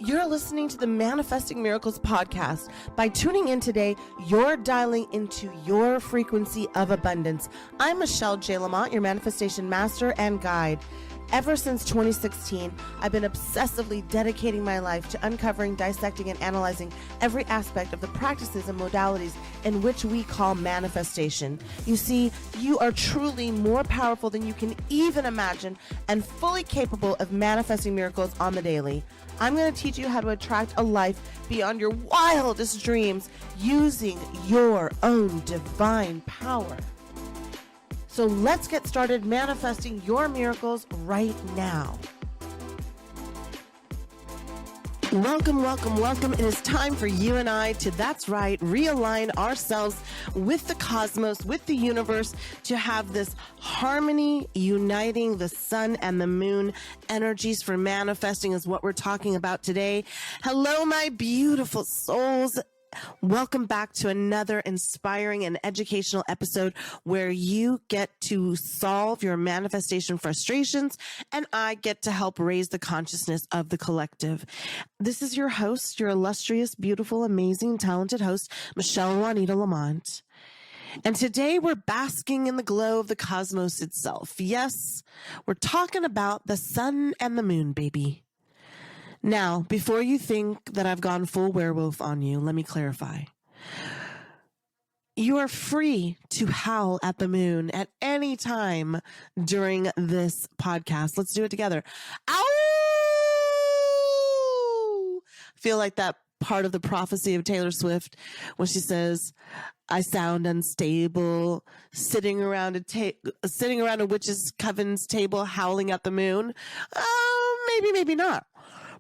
You're listening to the Manifesting Miracles podcast. By tuning in today, you're dialing into your frequency of abundance. I'm Michelle J. Lamont, your manifestation master and guide. Ever since 2016, I've been obsessively dedicating my life to uncovering, dissecting, and analyzing every aspect of the practices and modalities in which we call manifestation. You see, you are truly more powerful than you can even imagine and fully capable of manifesting miracles on the daily. I'm going to teach you how to attract a life beyond your wildest dreams using your own divine power. So let's get started manifesting your miracles right now. Welcome, welcome, welcome. It is time for you and I to, that's right, realign ourselves with the cosmos, with the universe, to have this harmony uniting the sun and the moon. Energies for manifesting is what we're talking about today. Hello, my beautiful souls. Welcome back to another inspiring and educational episode where you get to solve your manifestation frustrations and I get to help raise the consciousness of the collective. This is your host, your illustrious, beautiful, amazing, talented host, Michelle Juanita Lamont. And today we're basking in the glow of the cosmos itself. Yes, we're talking about the sun and the moon, baby. Now, before you think that I've gone full werewolf on you, let me clarify. You are free to howl at the moon at any time during this podcast. Let's do it together. Ow! Feel like that part of the prophecy of Taylor Swift when she says, I sound unstable, sitting around a witch's coven's table howling at the moon. Maybe not.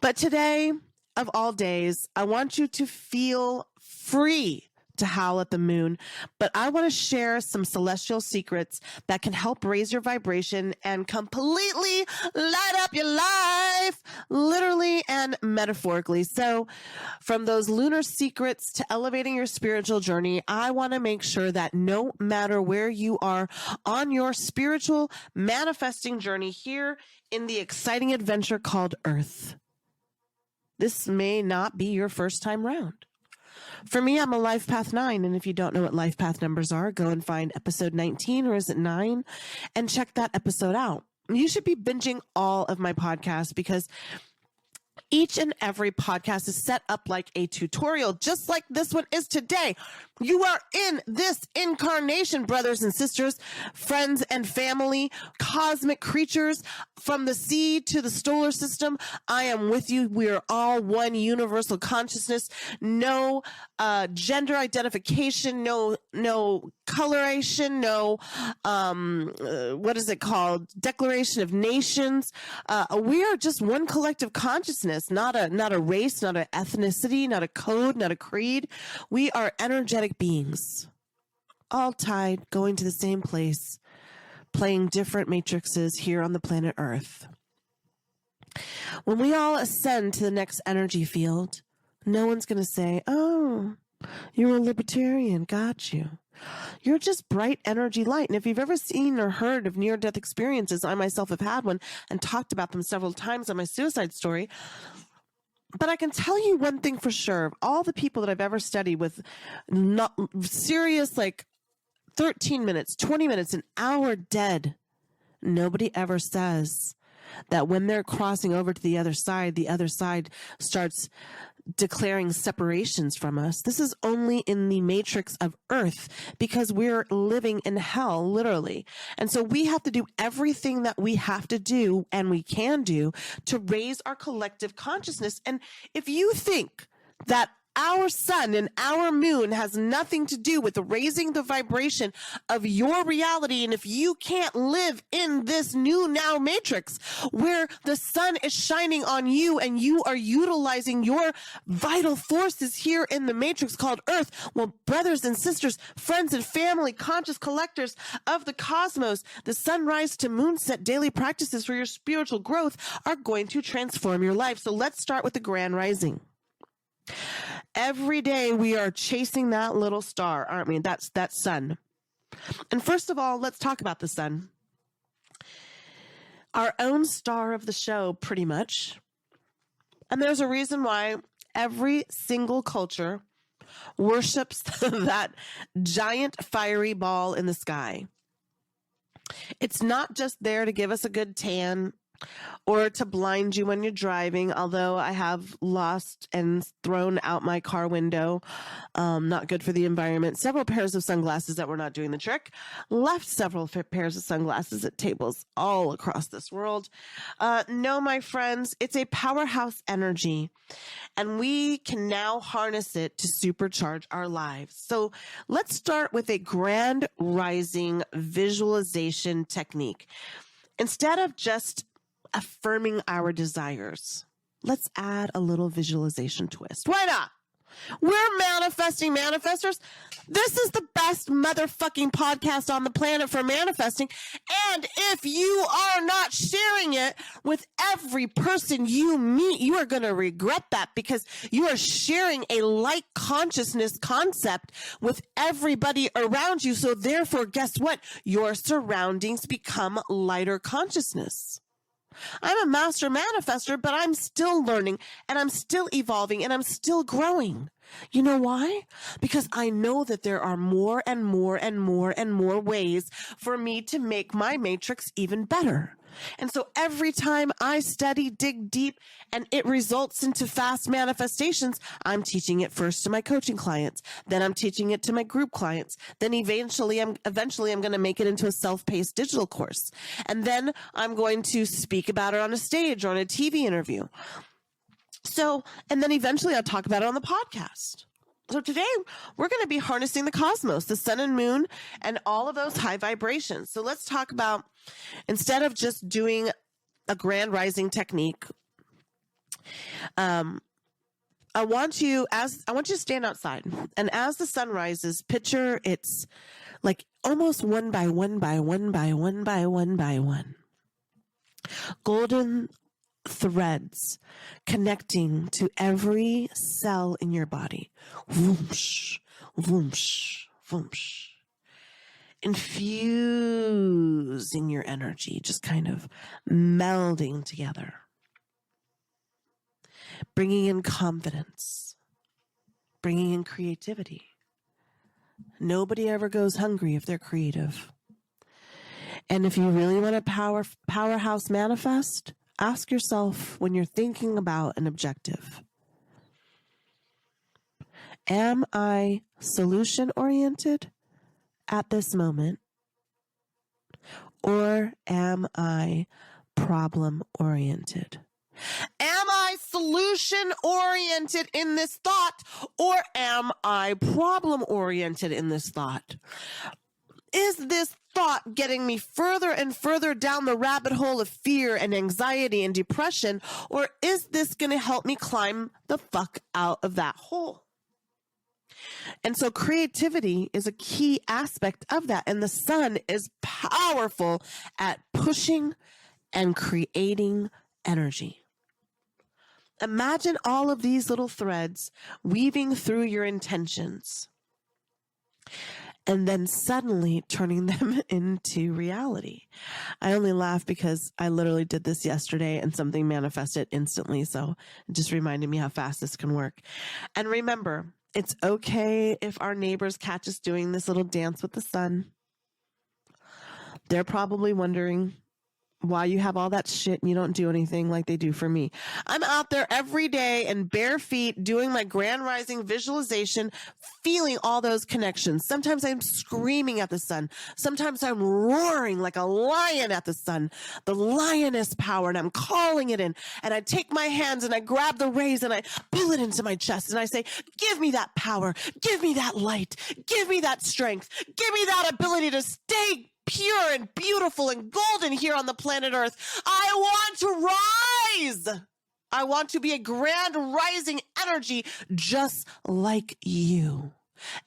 But today, of all days, I want you to feel free to howl at the moon, but I want to share some celestial secrets that can help raise your vibration and completely light up your life, literally and metaphorically. So from those lunar secrets to elevating your spiritual journey, I want to make sure that no matter where you are on your spiritual manifesting journey here in the exciting adventure called Earth, this may not be your first time round. For me, I'm a Life Path 9, and if you don't know what Life Path numbers are, go and find episode 19, or is it 9, and check that episode out. You should be binging all of my podcasts because each and every podcast is set up like a tutorial, just like this one is today. You are in this incarnation, brothers and sisters, friends and family, cosmic creatures from the sea to the solar system. I am with you. We are all one universal consciousness. No gender identification, no coloration, no what is it called? Declaration of Nations. We are just one collective consciousness, not a race, not an ethnicity, not a code, not a creed. We are energetic beings, all tied, going to the same place, playing different matrices here on the planet Earth. When we all ascend to the next energy field, no one's going to say, oh, you're a libertarian, got you. You're just bright energy light. And if you've ever seen or heard of near-death experiences, I myself have had one and talked about them several times on my suicide story. But I can tell you one thing for sure. All the people that I've ever studied with not serious, like 13 minutes, 20 minutes, an hour dead, nobody ever says that when they're crossing over to the other side starts declaring separations from us. This is only in the matrix of Earth because we're living in hell, literally. And so we have to do everything that we have to do and we can do to raise our collective consciousness. And if you think that our sun and our moon has nothing to do with raising the vibration of your reality, and if you can't live in this new now matrix where the sun is shining on you and you are utilizing your vital forces here in the matrix called Earth, well, brothers and sisters, friends and family, conscious collectors of the cosmos, the sunrise to moonset daily practices for your spiritual growth are going to transform your life. So let's start with the grand rising. Every day we are chasing that little star, aren't we? That's that sun. And first of all, let's talk about the sun. Our own star of the show, pretty much. And there's a reason why every single culture worships that giant fiery ball in the sky. It's not just there to give us a good tan or to blind you when you're driving, although I have lost and thrown out my car window. Not good for the environment. Several pairs of sunglasses that were not doing the trick. Left several pairs of sunglasses at tables all across this world. No, my friends, it's a powerhouse energy, and we can now harness it to supercharge our lives. So let's start with a grand rising visualization technique. Instead of just affirming our desires, let's add a little visualization twist. Why not? We're manifesting manifestors. This is the best motherfucking podcast on the planet for manifesting. And if you are not sharing it with every person you meet, you are going to regret that, because you are sharing a light consciousness concept with everybody around you. So therefore, guess what? Your surroundings become lighter consciousness. I'm a master manifester, but I'm still learning, and I'm still evolving, and I'm still growing. You know why? Because I know that there are more and more and more and more ways for me to make my matrix even better. And so every time I study, dig deep, and it results into fast manifestations, I'm teaching it first to my coaching clients. Then I'm teaching it to my group clients. Then eventually I'm going to make it into a self-paced digital course. And then I'm going to speak about it on a stage or on a TV interview. So, and then eventually I'll talk about it on the podcast. So today we're going to be harnessing the cosmos, the sun and moon, and all of those high vibrations. So let's talk about, instead of just doing a grand rising technique, I want you to stand outside, and as the sun rises, picture it's like almost one by one by one by one by one by one. Golden threads connecting to every cell in your body. Whoosh, whoosh, whoosh. Infusing your energy, just kind of melding together. Bringing in confidence. Bringing in creativity. Nobody ever goes hungry if they're creative. And if you really want to powerhouse manifest, ask yourself when you're thinking about an objective, am I solution-oriented at this moment, or am I problem-oriented? Am I solution-oriented in this thought, or am I problem-oriented in this thought? Is this thought getting me further and further down the rabbit hole of fear and anxiety and depression, or is this going to help me climb the fuck out of that hole? And so creativity is a key aspect of that, and the sun is powerful at pushing and creating energy. Imagine all of these little threads weaving through your intentions, and then suddenly turning them into reality. I only laugh because I literally did this yesterday and something manifested instantly. So it just reminded me how fast this can work. And remember, it's okay if our neighbors catch us doing this little dance with the sun. They're probably wondering why you have all that shit and you don't do anything like they do for me. I'm out there every day in bare feet doing my grand rising visualization, feeling all those connections. Sometimes I'm screaming at the sun. Sometimes I'm roaring like a lion at the sun, the lioness power, and I'm calling it in. And I take my hands and I grab the rays and I pull it into my chest and I say, give me that power. Give me that light. Give me that strength. Give me that ability to stay pure and beautiful and golden here on the planet Earth. I want to rise. I want to be a grand rising energy just like you.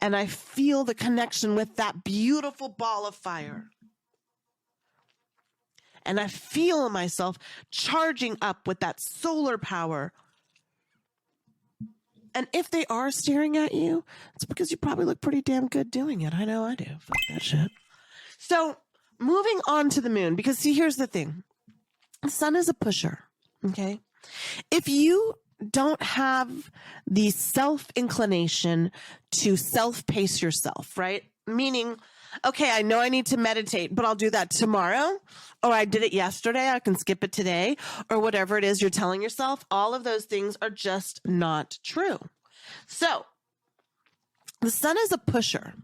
And I feel the connection with that beautiful ball of fire. And I feel myself charging up with that solar power. And if they are staring at you, it's because you probably look pretty damn good doing it. I know I do. Fuck that shit. So moving on to the moon, because see, here's the thing. The sun is a pusher, okay? If you don't have the self-inclination to self-pace yourself, right? Meaning, okay, I know I need to meditate, but I'll do that tomorrow, or I did it yesterday, I can skip it today, or whatever it is you're telling yourself. All of those things are just not true. So the sun is a pusher.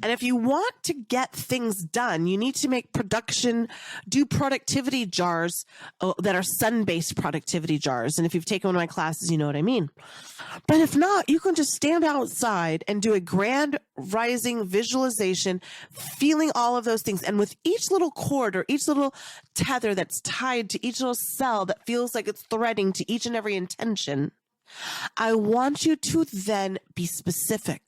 And if you want to get things done, you need to do productivity jars that are sun-based productivity jars. And if you've taken one of my classes, you know what I mean. But if not, you can just stand outside and do a grand rising visualization, feeling all of those things. And with each little cord or each little tether that's tied to each little cell that feels like it's threading to each and every intention, I want you to then be specific.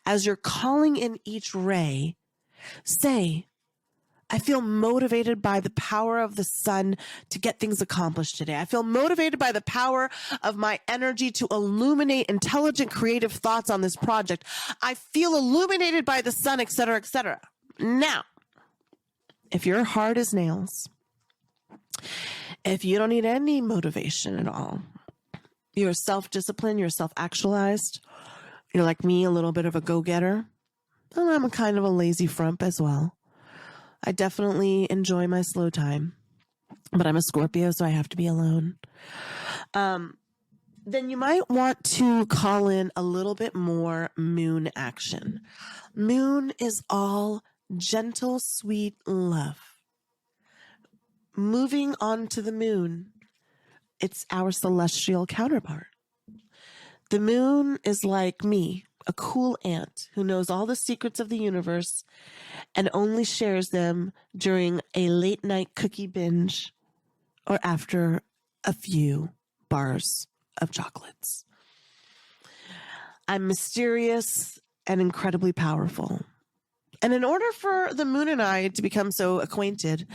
As you're calling in each ray, say, I feel motivated by the power of the sun to get things accomplished today. I feel motivated by the power of my energy to illuminate intelligent, creative thoughts on this project. I feel illuminated by the sun, etc., etc. Now, if you're hard as nails, if you don't need any motivation at all, you're self-disciplined, you're self-actualized, you're like me, a little bit of a go-getter, and I'm a kind of a lazy frump as well. I definitely enjoy my slow time, but I'm a Scorpio, so I have to be alone. Then you might want to call in a little bit more moon action. Moon is all gentle, sweet love. Moving on to the moon, it's our celestial counterpart. The moon is like me, a cool aunt who knows all the secrets of the universe and only shares them during a late night cookie binge or after a few bars of chocolates. I'm mysterious and incredibly powerful. And in order for the moon and I to become so acquainted,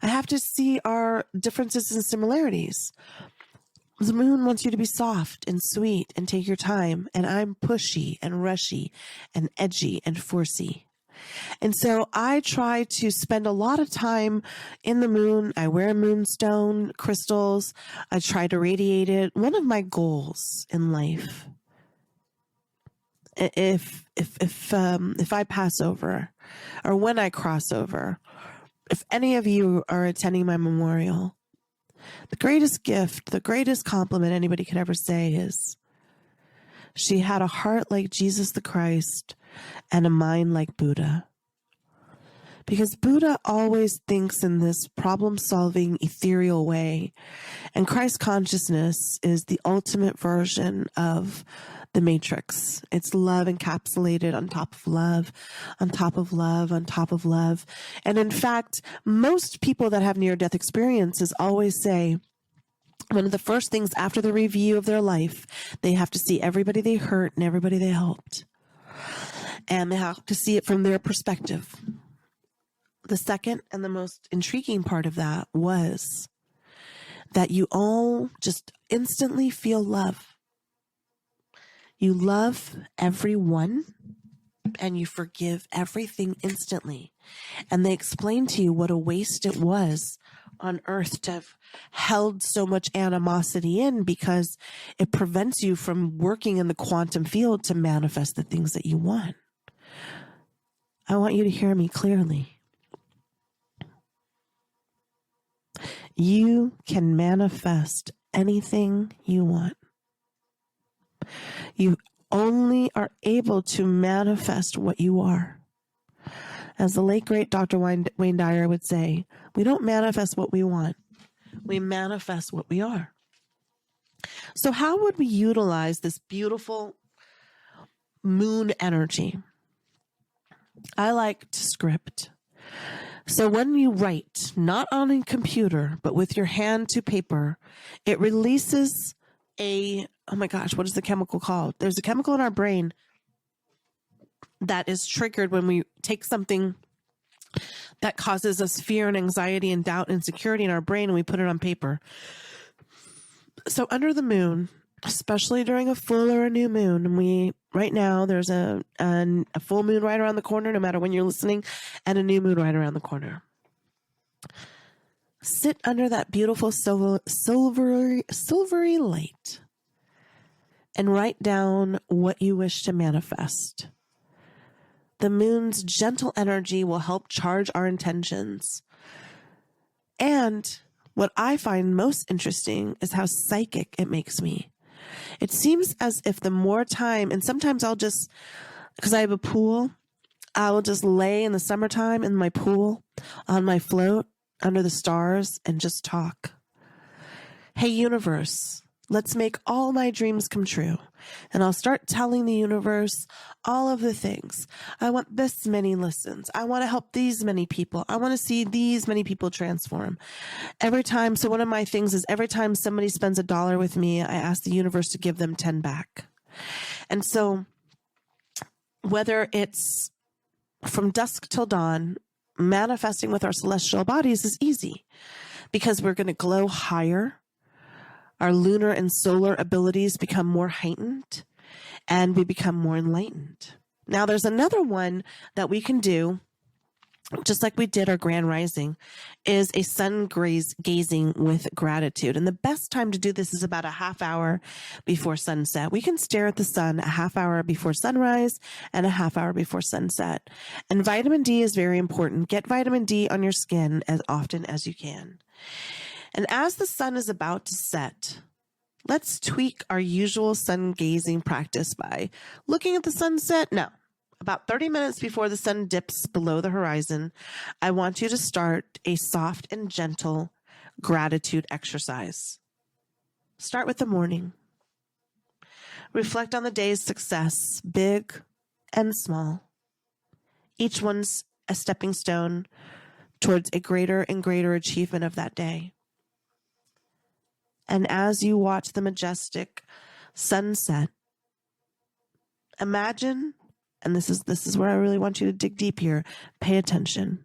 I have to see our differences and similarities. The moon wants you to be soft and sweet and take your time, and I'm pushy and rushy and edgy and forcey. And so I try to spend a lot of time in the moon. I wear moonstone crystals. I try to radiate it. One of my goals in life, if I pass over, or when I cross over, if any of you are attending my memorial, the greatest gift, the greatest compliment anybody could ever say is, she had a heart like Jesus the Christ and a mind like Buddha. Because Buddha always thinks in this problem-solving, ethereal way. And Christ consciousness is the ultimate version of the Matrix. It's love encapsulated on top of love, on top of love, on top of love. And in fact, most people that have near-death experiences always say, one of the first things after the review of their life, they have to see everybody they hurt and everybody they helped. And they have to see it from their perspective. The second and the most intriguing part of that was that you all just instantly feel love. You love everyone and you forgive everything instantly. And they explain to you what a waste it was on earth to have held so much animosity in, because it prevents you from working in the quantum field to manifest the things that you want. I want you to hear me clearly. You can manifest anything you want. You only are able to manifest what you are. As the late, great Dr. Wayne Dyer would say, we don't manifest what we want. We manifest what we are. So how would we utilize this beautiful moon energy? I like to script. So when you write, not on a computer, but with your hand to paper, it releases oh my gosh, what is the chemical called? There's a chemical in our brain that is triggered when we take something that causes us fear and anxiety and doubt and insecurity in our brain, and we put it on paper. So under the moon, especially during a full or a new moon, and right now there's a full moon right around the corner, no matter when you're listening, and a new moon right around the corner. Sit under that beautiful silvery light and write down what you wish to manifest. The moon's gentle energy will help charge our intentions. And what I find most interesting is how psychic it makes me. It seems as if the more time, and sometimes I'll just, because I have a pool, I will just lay in the summertime in my pool on my float under the stars and just talk. Hey, universe, let's make all my dreams come true. And I'll start telling the universe all of the things. I want this many listens. I want to help these many people. I want to see these many people transform. Every time, so one of my things is every time somebody spends $1 with me, I ask the universe to give them 10 back. And so whether it's from dusk till dawn, manifesting with our celestial bodies is easy because we're going to glow higher. Our lunar and solar abilities become more heightened and we become more enlightened. Now, there's another one that we can do, just like we did our grand rising, is a sun gazing with gratitude. And the best time to do this is about a half hour before sunset. We can stare at the sun a half hour before sunrise and a half hour before sunset. And vitamin D is very important. Get vitamin D on your skin as often as you can. And as the sun is about to set, let's tweak our usual sun gazing practice by looking at the sunset. Now, about 30 minutes before the sun dips below the horizon, I want you to start a soft and gentle gratitude exercise. Start with the morning. Reflect on the day's success, big and small. Each one's a stepping stone towards a greater and greater achievement of that day. And as you watch the majestic sunset, imagine, and this is where I really want you to dig deep here, pay attention.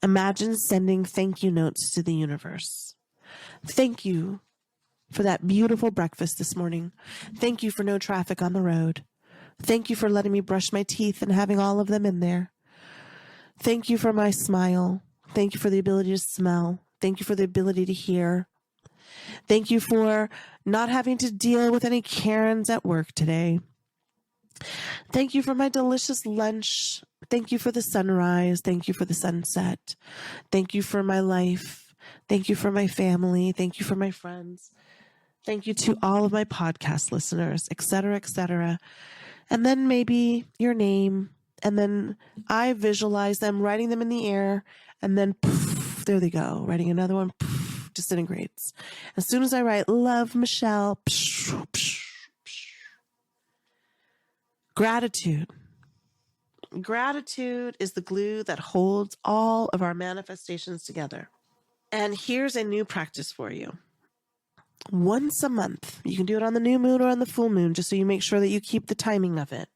Imagine sending thank you notes to the universe. Thank you for that beautiful breakfast this morning. Thank you for no traffic on the road. Thank you for letting me brush my teeth and having all of them in there. Thank you for my smile. Thank you for the ability to smell. Thank you for the ability to hear. Thank you for not having to deal with any Karens at work today. Thank you for my delicious lunch. Thank you for the sunrise. Thank you for the sunset. Thank you for my life. Thank you for my family. Thank you for my friends. Thank you to all of my podcast listeners, etc., etc. And then maybe your name. And then I visualize them, writing them in the air. And then poof, there they go. Writing another one. Poof, disintegrates. As soon as I write, love, Michelle. Psh, psh, psh. Gratitude. Gratitude is the glue that holds all of our manifestations together. And here's a new practice for you. Once a month, you can do it on the new moon or on the full moon, just so you make sure that you keep the timing of it.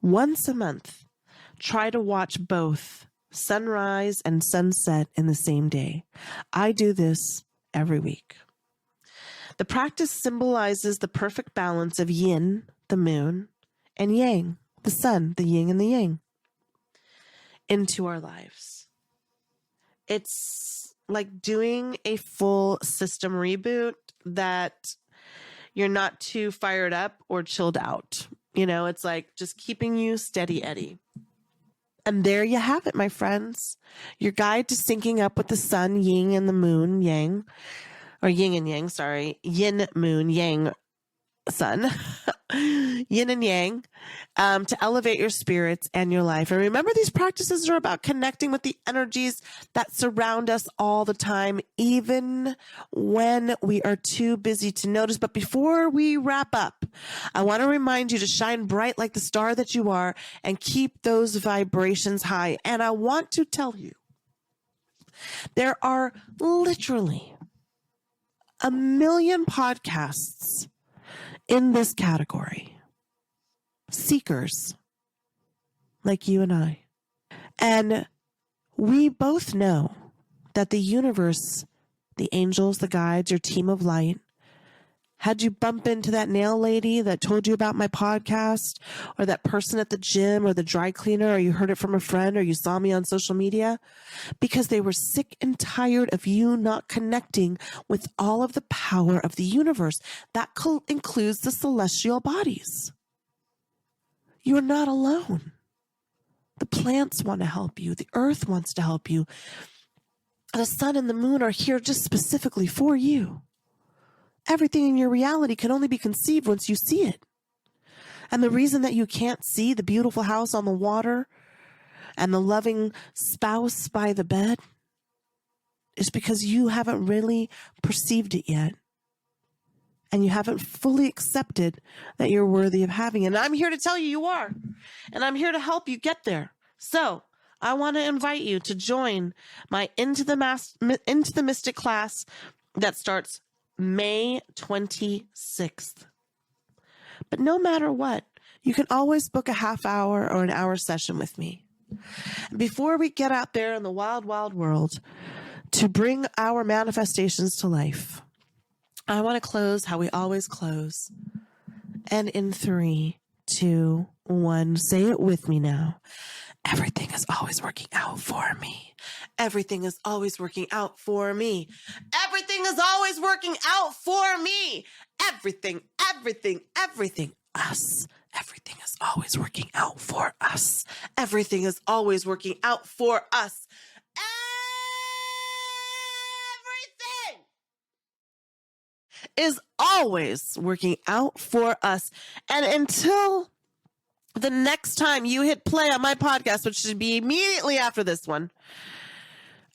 Once a month, try to watch both sunrise and sunset in the same day. I do this every week. The practice symbolizes the perfect balance of yin, the moon, and yang, the sun, the yin and the yang, into our lives. It's like doing a full system reboot that you're not too fired up or chilled out. You know, it's like just keeping you steady Eddie. And there you have it, my friends. Your guide to syncing up with the sun, yin, and the moon, yang. Or yin and yang, sorry. Yin, moon, yang, sun. Yin and yang. To elevate your spirits and your life. And remember, these practices are about connecting with the energies that surround us all the time, even when we are too busy to notice. But before we wrap up, I want to remind you to shine bright like the star that you are and keep those vibrations high. And I want to tell you, there are literally 1 million podcasts in this category. Seekers like you and I. And we both know that the universe, the angels, the guides, your team of light, How'd you bump into that nail lady that told you about my podcast, or that person at the gym, or the dry cleaner, or you heard it from a friend, or you saw me on social media? Because they were sick and tired of you not connecting with all of the power of the universe. That includes the celestial bodies. You're not alone. The plants want to help you. The earth wants to help you. The sun and the moon are here just specifically for you. Everything in your reality can only be conceived once you see it. And the reason that you can't see the beautiful house on the water and the loving spouse by the bed is because you haven't really perceived it yet. And you haven't fully accepted that you're worthy of having it. And I'm here to tell you are. And I'm here to help you get there. So I want to invite you to join my Into the Mystic class that starts May 26th. But no matter what, you can always book a half hour or an hour session with me. Before we get out there in the wild, wild world to bring our manifestations to life, I want to close how we always close. And in 3, 2, 1, say it with me now. Everything is always working out for me. Everything is always working out for me. Everything is always working out for me. Everything, us. Everything is always working out for us. Everything is always working out for us. Everything is always working out for us. And until the next time you hit play on my podcast, which should be immediately after this one,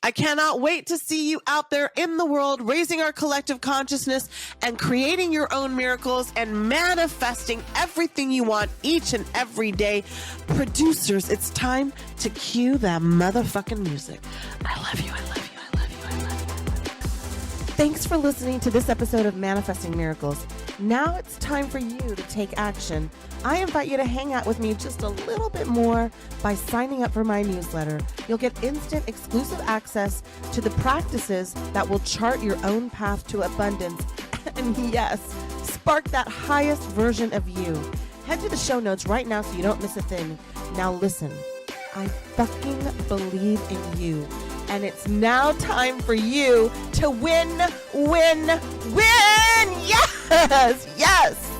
I cannot wait to see you out there in the world, raising our collective consciousness and creating your own miracles and manifesting everything you want each and every day. Producers, it's time to cue that motherfucking music. I love you. I love you. I love you. I love you. Thanks for listening to this episode of Manifesting Miracles. Now it's time for you to take action. I invite you to hang out with me just a little bit more by signing up for my newsletter. You'll get instant exclusive access to the practices that will chart your own path to abundance. And yes, spark that highest version of you. Head to the show notes right now so you don't miss a thing. Now listen, I fucking believe in you. And it's now time for you to win, win, win! Yes! Yes!